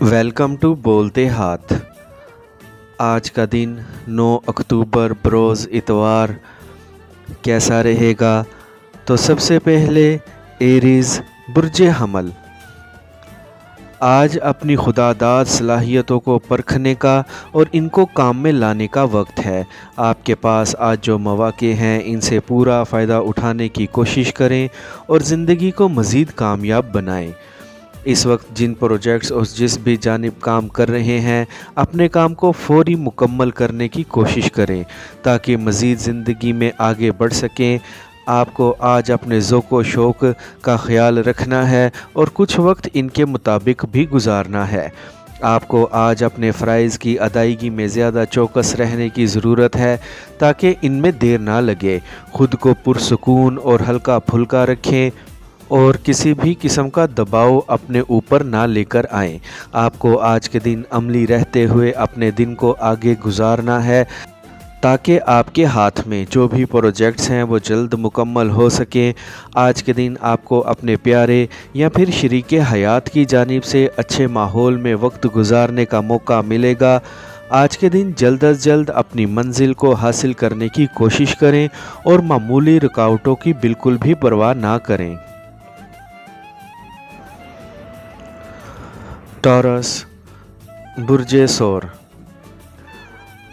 Welcome to बोलते हाथ। आज का दिन 9 अक्टूबर बरोज़ इतवार कैसा रहेगा? तो सबसे पहले एरीज़ बुर्जे हमल, आज अपनी खुदादाद सलाहियतों को परखने का और इनको काम में लाने का वक्त है। आपके पास आज जो मौक़े हैं इनसे पूरा फ़ायदा उठाने की कोशिश करें और ज़िंदगी को मज़ीद कामयाब बनाएं। इस वक्त जिन प्रोजेक्ट्स और जिस भी जानिब काम कर रहे हैं अपने काम को फ़ौरी मुकम्मल करने की कोशिश करें ताकि मज़ीद ज़िंदगी में आगे बढ़ सकें। आपको आज अपने ज़ौक़ व शौक़ का ख़याल रखना है और कुछ वक्त इनके मुताबिक भी गुजारना है। आपको आज अपने फ़राइज़ की अदायगी में ज़्यादा चौकस रहने की ज़रूरत है ताकि इनमें देर ना लगे। ख़ुद को पुरसुकून और हल्का फुल्का रखें और किसी भी किस्म का दबाव अपने ऊपर ना लेकर आएं। आपको आज के दिन अमली रहते हुए अपने दिन को आगे गुजारना है ताकि आपके हाथ में जो भी प्रोजेक्ट्स हैं वो जल्द मुकम्मल हो सकें। आज के दिन आपको अपने प्यारे या फिर शरीके हयात की जानिब से अच्छे माहौल में वक्त गुजारने का मौका मिलेगा। आज के दिन जल्द अज जल्द अपनी मंजिल को हासिल करने की कोशिश करें और मामूली रुकावटों की बिल्कुल भी परवाह ना करें। टॉरस बुर्जे सौर,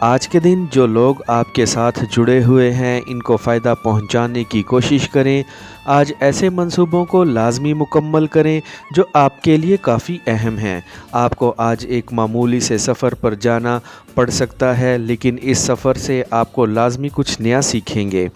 आज के दिन जो लोग आपके साथ जुड़े हुए हैं इनको फ़ायदा पहुंचाने की कोशिश करें। आज ऐसे मंसूबों को लाजमी मुकम्मल करें जो आपके लिए काफ़ी अहम हैं। आपको आज एक मामूली से सफ़र पर जाना पड़ सकता है लेकिन इस सफ़र से आपको लाजमी कुछ नया सीखेंगे।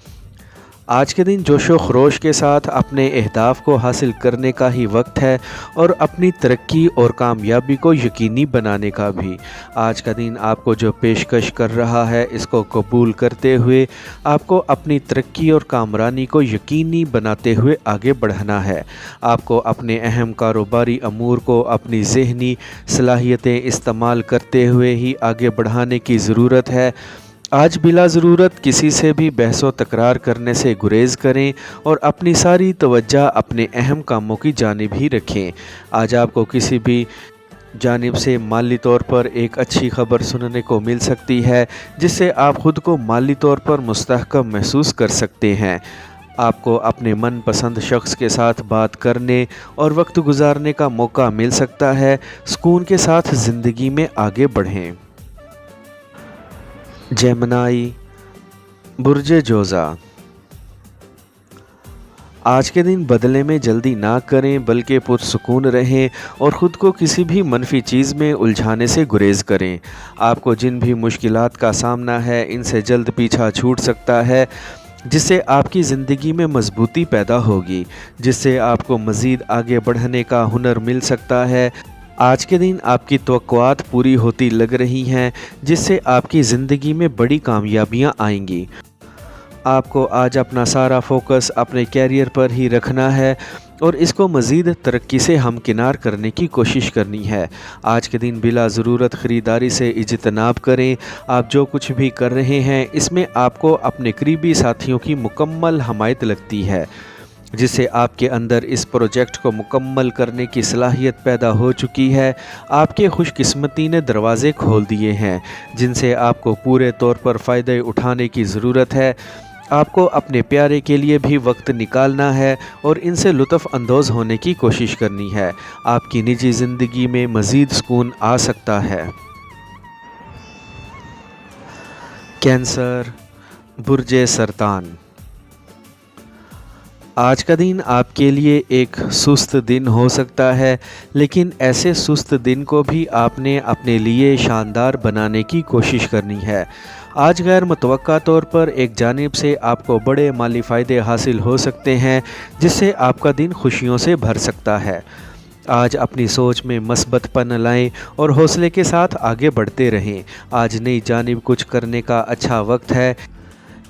आज के दिन जोशो खरोश के साथ अपने अहदाफ़ को हासिल करने का ही वक्त है और अपनी तरक्की और कामयाबी को यकीनी बनाने का भी। आज का दिन आपको जो पेशकश कर रहा है इसको कबूल करते हुए आपको अपनी तरक्की और कामरानी को यकीनी बनाते हुए आगे बढ़ना है। आपको अपने अहम कारोबारी अमूर को अपनी ज़हनी सलाहियतें इस्तेमाल करते हुए ही आगे बढ़ाने की ज़रूरत है। आज बिला ज़रूरत किसी से भी बहसो तकरार करने से गुरेज़ करें और अपनी सारी तवज्जो अपने अहम कामों की जानिब ही रखें। आज आपको किसी भी जानिब से माली तौर पर एक अच्छी खबर सुनने को मिल सकती है जिससे आप ख़ुद को माली तौर पर मुस्तहकम महसूस कर सकते हैं। आपको अपने मनपसंद शख्स के साथ बात करने और वक्त गुजारने का मौका मिल सकता है। सुकून के साथ ज़िंदगी में आगे बढ़ें। जेमिनी बुर्जे जोज़ा, आज के दिन बदले में जल्दी ना करें बल्कि पुरसुकून रहें और ख़ुद को किसी भी मनफी चीज़ में उलझाने से गुरेज़ करें। आपको जिन भी मुश्किलात का सामना है इनसे जल्द पीछा छूट सकता है जिससे आपकी ज़िंदगी में मजबूती पैदा होगी, जिससे आपको मज़ीद आगे बढ़ने का हुनर मिल सकता है। आज के दिन आपकी तवक्कुआत पूरी होती लग रही हैं जिससे आपकी ज़िंदगी में बड़ी कामयाबियां आएंगी। आपको आज अपना सारा फोकस अपने कैरियर पर ही रखना है और इसको मज़ीद तरक्की से हमकिनार करने की कोशिश करनी है। आज के दिन बिला ज़रूरत ख़रीदारी से इज्तनाब करें। आप जो कुछ भी कर रहे हैं इसमें आपको अपने करीबी साथियों की मुकम्मल हमायत लगती है जिससे आपके अंदर इस प्रोजेक्ट को मुकम्मल करने की सलाहियत पैदा हो चुकी है। आपके खुशकिस्मती ने दरवाज़े खोल दिए हैं जिनसे आपको पूरे तौर पर फ़ायदे उठाने की ज़रूरत है। आपको अपने प्यारे के लिए भी वक्त निकालना है और इनसे लुत्फ़ अंदोज़ होने की कोशिश करनी है। आपकी निजी ज़िंदगी में मज़ीद सुकून आ सकता है। कैंसर बुर्जे सरतान, आज का दिन आपके लिए एक सुस्त दिन हो सकता है लेकिन ऐसे सुस्त दिन को भी आपने अपने लिए शानदार बनाने की कोशिश करनी है। आज गैर मुतवक्का तौर पर एक जानिब से आपको बड़े माली फ़ायदे हासिल हो सकते हैं जिससे आपका दिन खुशियों से भर सकता है। आज अपनी सोच में मस्बतपन लाएं और हौसले के साथ आगे बढ़ते रहें। आज नई जानिब कुछ करने का अच्छा वक्त है।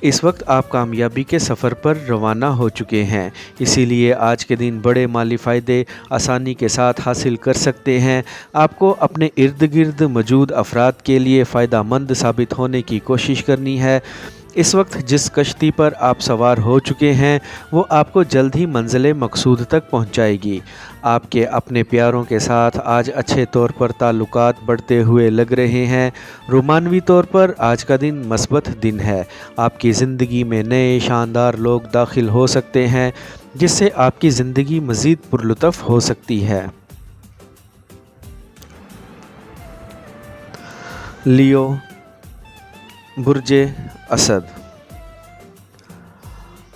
इस वक्त आप कामयाबी के सफ़र पर रवाना हो चुके हैं, इसीलिए आज के दिन बड़े माली फ़ायदे आसानी के साथ हासिल कर सकते हैं। आपको अपने इर्द गिर्द मौजूद अफराद के लिए फ़ायदा मंद साबित होने की कोशिश करनी है। इस वक्त जिस कश्ती पर आप सवार हो चुके हैं वो आपको जल्द ही मंजिल मकसूद तक पहुंचाएगी। आपके अपने प्यारों के साथ आज अच्छे तौर पर ताल्लुकात बढ़ते हुए लग रहे हैं। रोमानवी तौर पर आज का दिन मस्बत दिन है। आपकी ज़िंदगी में नए शानदार लोग दाखिल हो सकते हैं जिससे आपकी ज़िंदगी मज़ीद पुरलुत्फ़ हो सकती है। लियो, बुर्जे असद।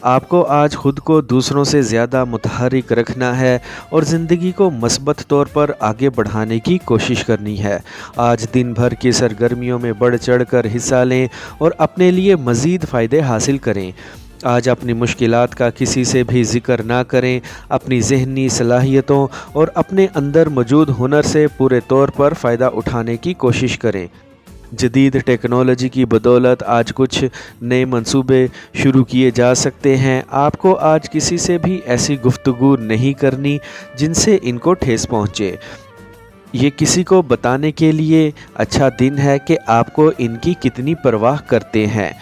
आपको आज ख़ुद को दूसरों से ज़्यादा मुतहरिक रखना है और ज़िंदगी को मस्बत तौर पर आगे बढ़ाने की कोशिश करनी है। आज दिन भर की सरगर्मियों में बढ़ चढ़ कर हिस्सा लें और अपने लिए मज़ीद फ़ायदे हासिल करें। आज अपनी मुश्किलात का किसी से भी ज़िक्र ना करें। अपनी ज़हनी सलाहियतों और अपने अंदर मौजूद हुनर से पूरे तौर पर फ़ायदा उठाने की कोशिश करें। जदीद टेक्नोलॉजी की बदौलत आज कुछ नए मंसूबे शुरू किए जा सकते हैं। आपको आज किसी से भी ऐसी गुफ्तगू नहीं करनी जिनसे इनको ठेस पहुँचे। ये किसी को बताने के लिए अच्छा दिन है कि आपको इनकी कितनी परवाह करते हैं।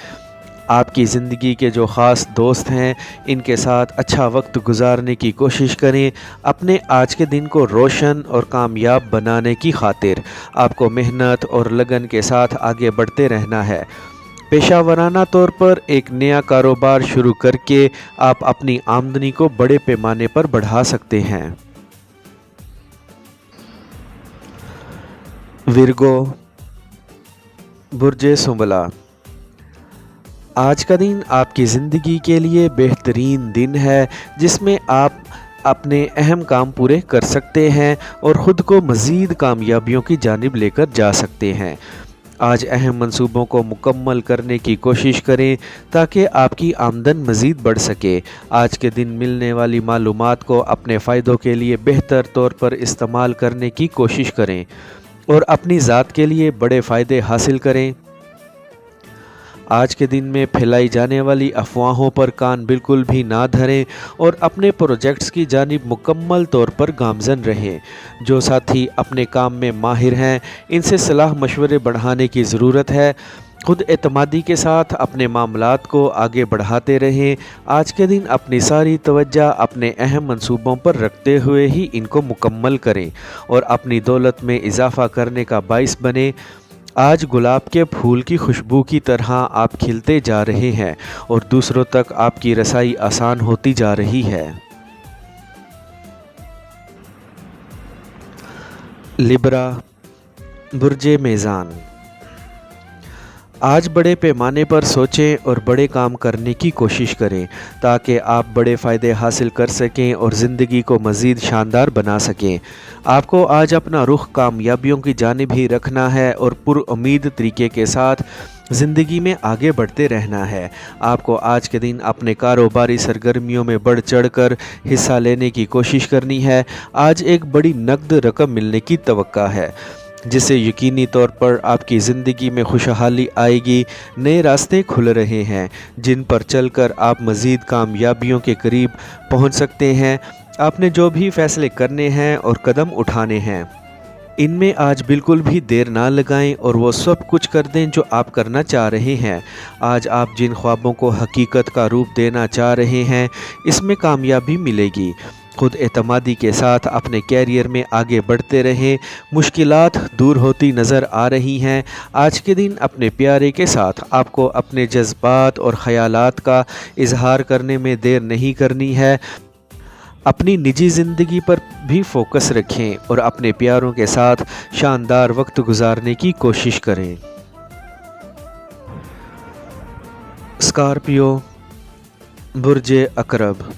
आपकी ज़िंदगी के जो ख़ास दोस्त हैं इनके साथ अच्छा वक्त गुजारने की कोशिश करें। अपने आज के दिन को रोशन और कामयाब बनाने की खातिर आपको मेहनत और लगन के साथ आगे बढ़ते रहना है। पेशा वराना तौर पर एक नया कारोबार शुरू करके आप अपनी आमदनी को बड़े पैमाने पर बढ़ा सकते हैं। विर्गो, बुर्जे सुंबला। आज का दिन आपकी ज़िंदगी के लिए बेहतरीन दिन है जिसमें आप अपने अहम काम पूरे कर सकते हैं और ख़ुद को मज़ीद कामयाबियों की जानिब लेकर जा सकते हैं। आज अहम मंसूबों को मुकम्मल करने की कोशिश करें ताकि आपकी आमदन मज़ीद बढ़ सके। आज के दिन मिलने वाली मालूमात को अपने फ़ायदों के लिए बेहतर तौर पर इस्तेमाल करने की कोशिश करें और अपनी ज़ात के लिए बड़े फ़ायदे हासिल करें। आज के दिन में फैलाई जाने वाली अफवाहों पर कान बिल्कुल भी ना धरें और अपने प्रोजेक्ट्स की जानिब मुकम्मल तौर पर गामज़न रहें। जो साथी अपने काम में माहिर हैं इनसे सलाह मशवरे बढ़ाने की ज़रूरत है। खुद एतमादी के साथ अपने मामलात को आगे बढ़ाते रहें। आज के दिन अपनी सारी तवज्जो अपने अहम मंसूबों पर रखते हुए ही इनको मुकम्मल करें और अपनी दौलत में इजाफ़ा करने का बाइस बने। आज गुलाब के फूल की खुशबू की तरह आप खिलते जा रहे हैं और दूसरों तक आपकी रसाई आसान होती जा रही है। लिब्रा, बुर्जे मेज़ान। आज बड़े पैमाने पर सोचें और बड़े काम करने की कोशिश करें ताकि आप बड़े फ़ायदे हासिल कर सकें और ज़िंदगी को मज़ीद शानदार बना सकें। आपको आज अपना रुख कामयाबियों की जानिब ही रखना है और पुरुम्मीद तरीके के साथ ज़िंदगी में आगे बढ़ते रहना है। आपको आज के दिन अपने कारोबारी सरगर्मियों में बढ़ चढ़ कर हिस्सा लेने की कोशिश करनी है। आज एक बड़ी नकद रकम मिलने की तवक्का है जिससे यकीनी तौर पर आपकी ज़िंदगी में खुशहाली आएगी। नए रास्ते खुल रहे हैं जिन पर चलकर आप मज़ीद कामयाबियों के करीब पहुंच सकते हैं। आपने जो भी फ़ैसले करने हैं और कदम उठाने हैं इनमें आज बिल्कुल भी देर ना लगाएं और वो सब कुछ कर दें जो आप करना चाह रहे हैं। आज आप जिन ख्वाबों को हकीकत का रूप देना चाह रहे हैं इसमें कामयाबी मिलेगी। खुद एतमादी के साथ अपने कैरियर में आगे बढ़ते रहें। मुश्किलात दूर होती नज़र आ रही हैं। आज के दिन अपने प्यारे के साथ आपको अपने जज्बात और ख़यालात का इजहार करने में देर नहीं करनी है। अपनी निजी ज़िंदगी पर भी फोकस रखें और अपने प्यारों के साथ शानदार वक्त गुजारने की कोशिश करें। स्कॉर्पियो, बुर्जे अकरब।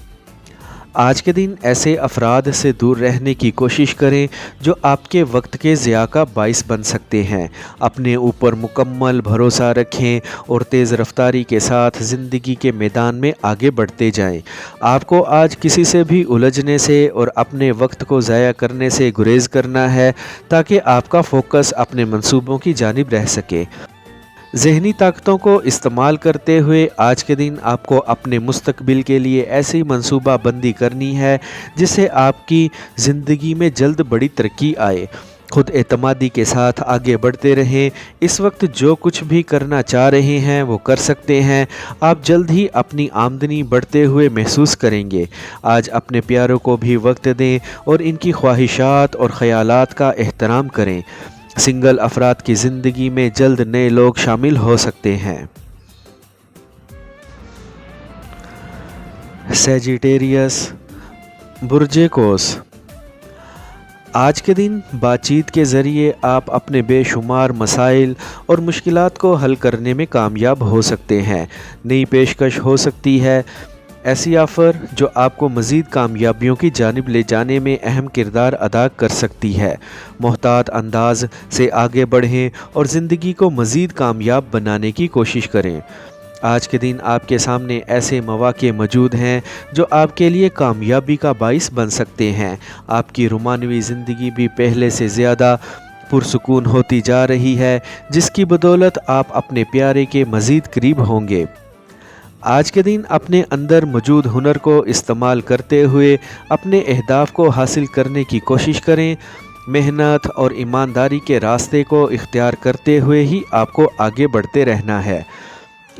आज के दिन ऐसे अफराद से दूर रहने की कोशिश करें जो आपके वक्त के ज़िया का बाइस बन सकते हैं। अपने ऊपर मुकम्मल भरोसा रखें और तेज़ रफ्तारी के साथ ज़िंदगी के मैदान में आगे बढ़ते जाएं। आपको आज किसी से भी उलझने से और अपने वक्त को ज़ाया करने से गुरेज़ करना है ताकि आपका फ़ोकस अपने मंसूबों की जानिब रह सके। ज़हनी ताकतों को इस्तेमाल करते हुए आज के दिन आपको अपने मुस्तकबिल के लिए ऐसी मंसूबा बंदी करनी है जिससे आपकी ज़िंदगी में जल्द बड़ी तरक्की आए। खुद एतमादी के साथ आगे बढ़ते रहें। इस वक्त जो कुछ भी करना चाह रहे हैं वो कर सकते हैं। आप जल्द ही अपनी आमदनी बढ़ते हुए महसूस करेंगे। आज अपने प्यारों को भी वक्त दें और इनकी ख्वाहिशात और ख़यालात का एहतराम करें। सिंगल अफराद की ज़िंदगी में जल्द नए लोग शामिल हो सकते हैं। सैजिटेरियस, बुर्जे कोस। आज के दिन बातचीत के ज़रिए आप अपने बेशुमार मसाइल और मुश्किलात को हल करने में कामयाब हो सकते हैं। नई पेशकश हो सकती है, ऐसी ऑफ़र जो आपको मज़ीद कामयाबियों की जानिब ले जाने में अहम किरदार अदा कर सकती है। मोहतात अंदाज से आगे बढ़ें और ज़िंदगी को मज़ीद कामयाब बनाने की कोशिश करें। आज के दिन आपके सामने ऐसे मौक़े मौजूद हैं जो आपके लिए कामयाबी का बाइस बन सकते हैं। आपकी रोमानवी ज़िंदगी भी पहले से ज़्यादा पुरसुकून होती जा रही है, जिसकी बदौलत आप अपने प्यारे के मज़ीद करीब होंगे। आज के दिन अपने अंदर मौजूद हुनर को इस्तेमाल करते हुए अपने अहदाफ को हासिल करने की कोशिश करें। मेहनत और ईमानदारी के रास्ते को इख्तियार करते हुए ही आपको आगे बढ़ते रहना है।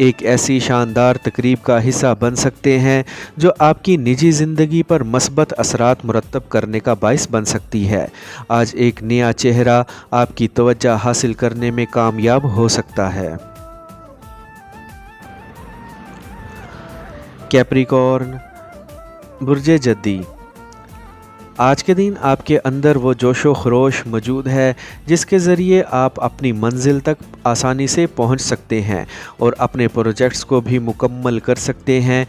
एक ऐसी शानदार तकरीब का हिस्सा बन सकते हैं जो आपकी निजी ज़िंदगी पर मस्बत असरात मुरतब करने का बाइस बन सकती है। आज एक नया चेहरा आपकी तवज्जो हासिल करने में कामयाब हो सकता है। कैप्रिकॉर्न, बुर्जे जद्दी। आज के दिन आपके अंदर वो जोशो खरोश मौजूद है जिसके ज़रिए आप अपनी मंजिल तक आसानी से पहुंच सकते हैं और अपने प्रोजेक्ट्स को भी मुकम्मल कर सकते हैं।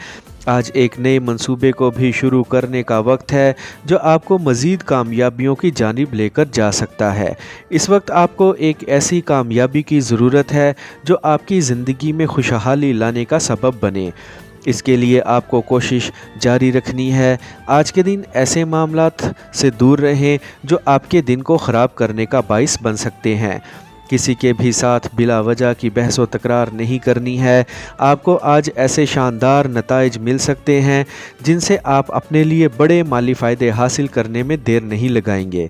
आज एक नए मंसूबे को भी शुरू करने का वक्त है जो आपको मज़ीद कामयाबियों की जानिब लेकर जा सकता है। इस वक्त आपको एक ऐसी कामयाबी की ज़रूरत है जो आपकी ज़िंदगी में खुशहाली लाने का सबब बने। इसके लिए आपको कोशिश जारी रखनी है। आज के दिन ऐसे मामलात से दूर रहें जो आपके दिन को ख़राब करने का बाइस बन सकते हैं। किसी के भी साथ बिला वजह की बहस व तकरार नहीं करनी है। आपको आज ऐसे शानदार नताइज मिल सकते हैं जिनसे आप अपने लिए बड़े माली फ़ायदे हासिल करने में देर नहीं लगाएंगे।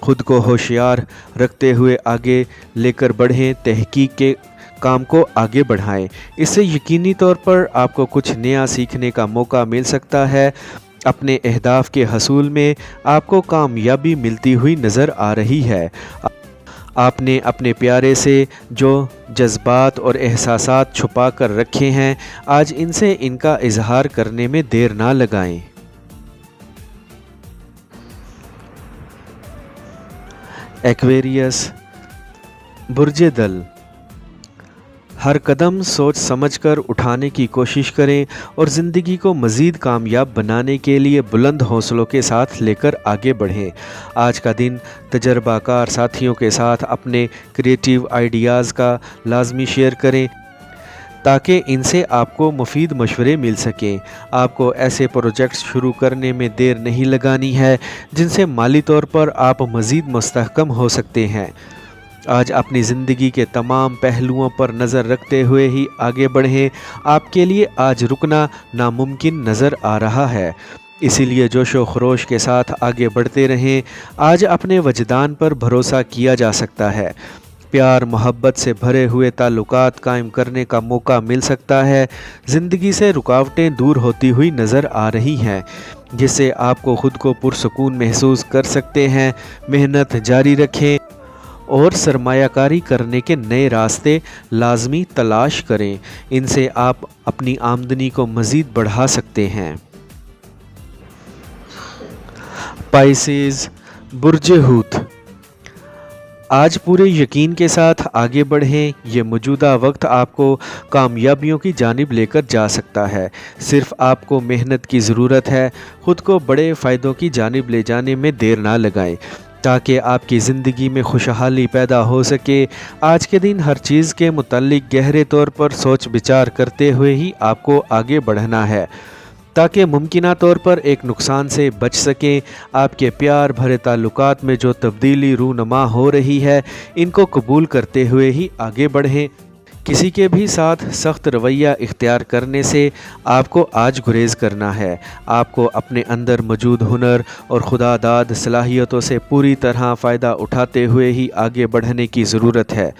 खुद को होशियार रखते हुए आगे लेकर बढ़ें, तहकीक के काम को आगे बढ़ाएं। इससे यकीनी तौर पर आपको कुछ नया सीखने का मौका मिल सकता है। अपने अहदाफ के हसूल में आपको कामयाबी मिलती हुई नज़र आ रही है। आपने अपने प्यारे से जो जज्बात और एहसासात छुपा कर रखे हैं, आज इनसे इनका इजहार करने में देर ना लगाएं। एक्वेरियस, बुर्जे दल। हर कदम सोच समझकर उठाने की कोशिश करें और ज़िंदगी को मज़ीद कामयाब बनाने के लिए बुलंद हौसलों के साथ लेकर आगे बढ़ें। आज का दिन तजर्बाकार साथियों के साथ अपने क्रिएटिव आइडियाज़ का लाजमी शेयर करें ताकि इनसे आपको मुफीद मशवरे मिल सकें। आपको ऐसे प्रोजेक्ट्स शुरू करने में देर नहीं लगानी है जिनसे माली तौर पर आप मज़ीद मुस्तहकम हो सकते हैं। आज अपनी ज़िंदगी के तमाम पहलुओं पर नज़र रखते हुए ही आगे बढ़ें। आपके लिए आज रुकना नामुमकिन नज़र आ रहा है, इसीलिए जोशो खरोश के साथ आगे बढ़ते रहें। आज अपने वजदान पर भरोसा किया जा सकता है। प्यार मोहब्बत से भरे हुए ताल्लुकात कायम करने का मौका मिल सकता है। ज़िंदगी से रुकावटें दूर होती हुई नज़र आ रही हैं जिससे आपको ख़ुद को पुरसुकून महसूस कर सकते हैं। मेहनत जारी रखें और सरमायाकारी करने के नए रास्ते लाजमी तलाश करें। इनसे आप अपनी आमदनी को मज़ीद बढ़ा सकते हैं। पाइसेस, बुर्जे हूत। आज पूरे यकीन के साथ आगे बढ़ें। ये मौजूदा वक्त आपको कामयाबियों की जानिब लेकर जा सकता है। सिर्फ़ आपको मेहनत की ज़रूरत है। ख़ुद को बड़े फ़ायदों की जानिब ले जाने में देर ना लगाएं ताकि आपकी ज़िंदगी में खुशहाली पैदा हो सके। आज के दिन हर चीज़ के मुताल्लिक गहरे तौर पर सोच विचार करते हुए ही आपको आगे बढ़ना है ताकि मुमकिना तौर पर एक नुकसान से बच सकें। आपके प्यार भरे ताल्लुकात में जो तब्दीली रूनमा हो रही है, इनको कबूल करते हुए ही आगे बढ़ें। किसी के भी साथ सख्त रवैया इख्तियार करने से आपको आज गुरेज करना है। आपको अपने अंदर मौजूद हुनर और खुदादाद सलाहियतों से पूरी तरह फ़ायदा उठाते हुए ही आगे बढ़ने की ज़रूरत है।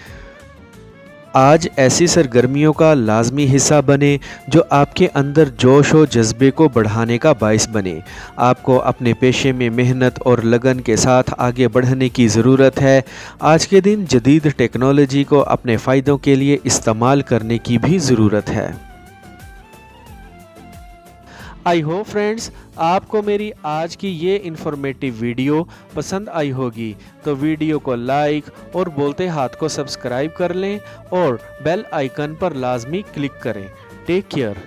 आज ऐसी सरगर्मियों का लाजमी हिस्सा बने जो आपके अंदर जोश और जज्बे को बढ़ाने का बाइस बने। आपको अपने पेशे में मेहनत और लगन के साथ आगे बढ़ने की ज़रूरत है। आज के दिन जदीद टेक्नोलॉजी को अपने फ़ायदों के लिए इस्तेमाल करने की भी ज़रूरत है। आई होप फ्रेंड्स आपको मेरी आज की ये इन्फॉर्मेटिव वीडियो पसंद आई होगी, तो वीडियो को लाइक और बोलते हाथ को सब्सक्राइब कर लें और बेल आइकन पर लाजमी क्लिक करें। Take care.